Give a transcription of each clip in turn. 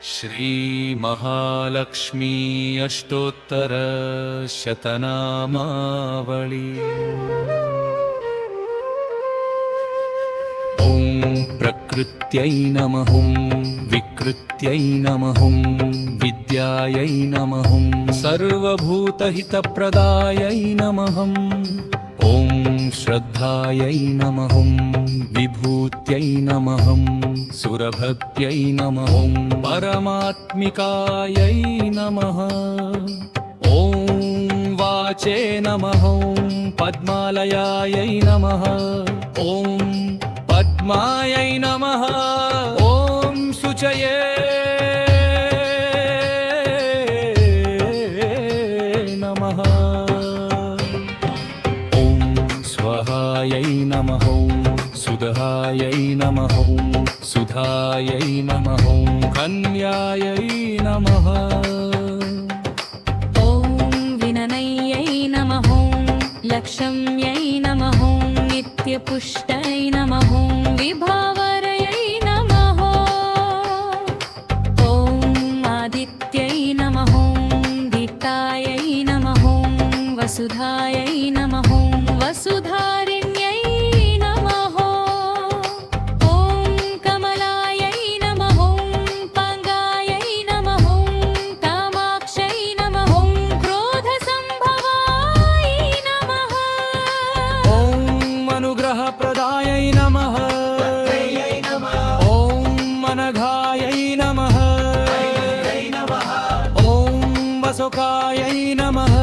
श्री महालक्ष्मी अष्टोत्तर शतनामावली। ॐ प्रकृत्यै नमः, विकृत्यै नमः, विद्यायै नमः, सर्वभूतहितप्रदायै नमः। ॐ श्रद्धायै नमः, विभूत्यै नमः, सुरभक्त्यै नमः, परमात्मिकायै नमः। ॐ वाचे नमः, पद्मालयायै नमः, ॐ पद्मायै नमः, ॐ शुचये नमः, ॐ स्वाहायै नमः, सुधायै नमः, सुधायै नमः, कन्यायै नमः। ॐ विननयै नमः, लक्ष्म्यै नमः, नित्यपुष्टै नमः, विभावरयै नमः। ॐ आदित्यै नमः, दीप्तायै नमः, वसुधायै नमः, वसुधारिण्यै नमः। ॐ कमलायै नमः, पाङ्गायै नमः, कामाक्षै नमः, क्रोधसम्भवायै नमः। ॐ अनुग्रहप्रदायै नमः, ॐ अनघायै नमः, ॐ वसुकायै नमः,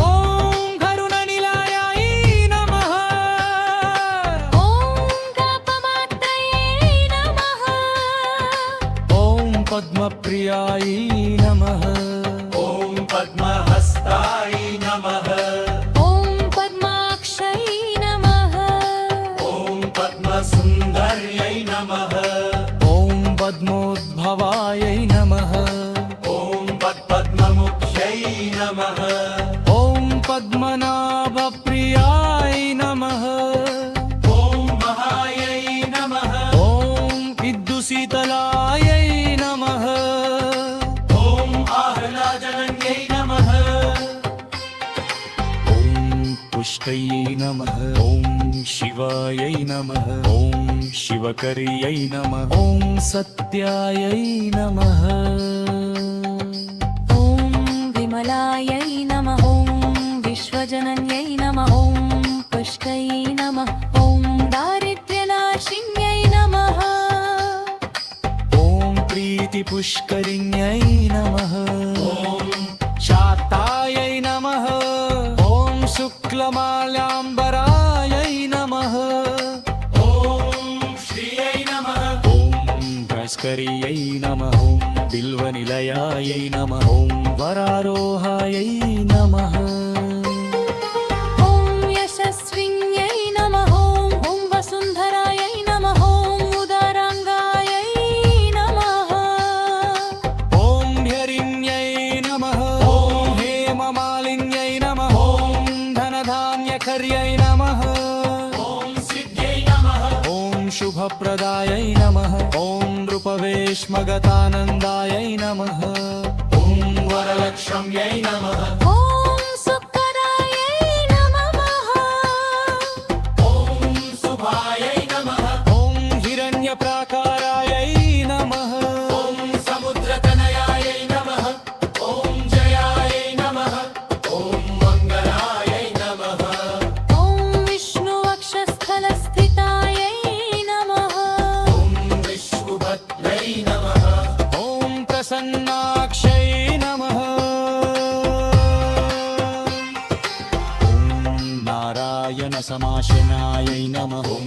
ॐ करुणनिलयायै नमः, ॐ कापमात्रयै नमः, ॐ पद्मप्रियायै नमः, ॐ पद्महस्ताय नमः, ॐ पद्माक्षै नमः, ॐ पद्मसुन्दर्यै नमः, ॐ पद्मोद्भवायै नमः, ॐ पद्ममुख्यै नमः, ॐ पद्मनाभप्रियायै नमः, ॐ महायै नमः, ॐ विद्युशीतलायै नमः, ॐ आह्लादनन्यै नमः, ॐ पुष्टयै नमः, ॐ शिवायै नमः, ॐ शिवकर्यै नमः, ॐ सत्यायै नमः, ॐ विमलायै नमः, ॐ विश्वजनन्यै नमः, ॐ पुष्टै नमः, ॐ दारिद्र्यनाशिन्यै नमः। ॐ प्रीतिपुष्करिण्यै नमः, ॐ शातायै नमः, ॐ शुक्लमाल्याम्बरायै नमः, ॐ श्रियै नमः, ॐ भास्कर्यै नमः, ॐ बिल्वनिलयायै नमः, ॐ वरारोहायै नमः, ॐ यशस्विन्यै नमः, ॐ वसुन्धरायै नमः, ॐ उदराङ्गायै नमः। ॐ ह्यरिण्यै नमः, ॐ हेममालिन्यै नमः, ॐ धनधान्यकर्यै नमः, ॐ सिद्ध्यै नमः, ॐ शुभप्रदायै नमः, ॐ नृपवेश्मगतानन्दायै नमः, ॐ वरलक्ष्म्यै नमः, ॐ सुखदायै नमः, ॐ शुभायै नमः, ॐ हिरण्यप्राकारायै नमः, ॐ समुद्रतनयायै नमः, ॐ जयायै नमः, ॐ मङ्गलायै नमः, ॐ विष्णुवक्षस्थलस्थितायै नमः, ॐ विष्णुभद्रै नमः, ॐ प्रसन्नाक्षै नमः, ॐ नारायणसमाशनायै नमः, ॐ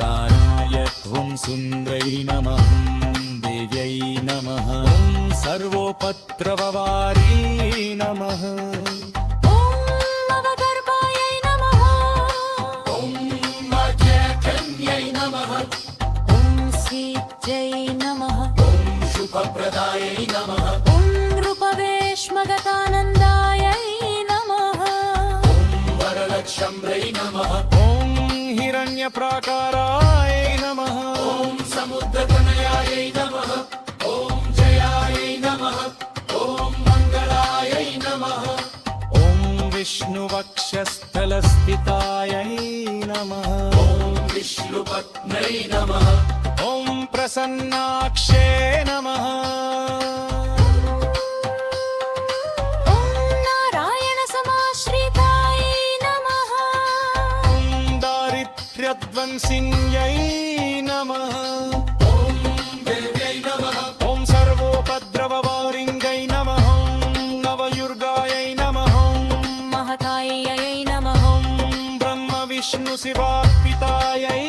दानाय त्वं सुन्दरै नमः, देव्यै नमः, ॐ सर्वोपद्रववारी नमः, ॐ नवगर्भायै नमः, ॐ मध्यकन्यै नमः, ॐ सीत्यै नमः, ॐ शुभप्रदायै नमः, ॐ नृपवेश्मगतानन्दायै नमः, वरलक्ष्म्यै नमः, ॐ हिरण्यप्राकाराय नमः, ॐ समुद्रतनयायै नमः, वक्षस्थलस्थितायै नमः ॐ विष्णुपत्न्यै नमः ॐ प्रसन्नाक्षे नमः ॐ नारायणसमाश्रितायै नमः ॐ दारिद्र्यध्वंसिन्यै नमः ॐ देव्यै नमः ॐ सर्वोपद्रववारिङ्गै नमः ॐ नवयुर्गायै नमः ॐ महतायै नमः ब्रह्म विष्णु शिवार्पितायै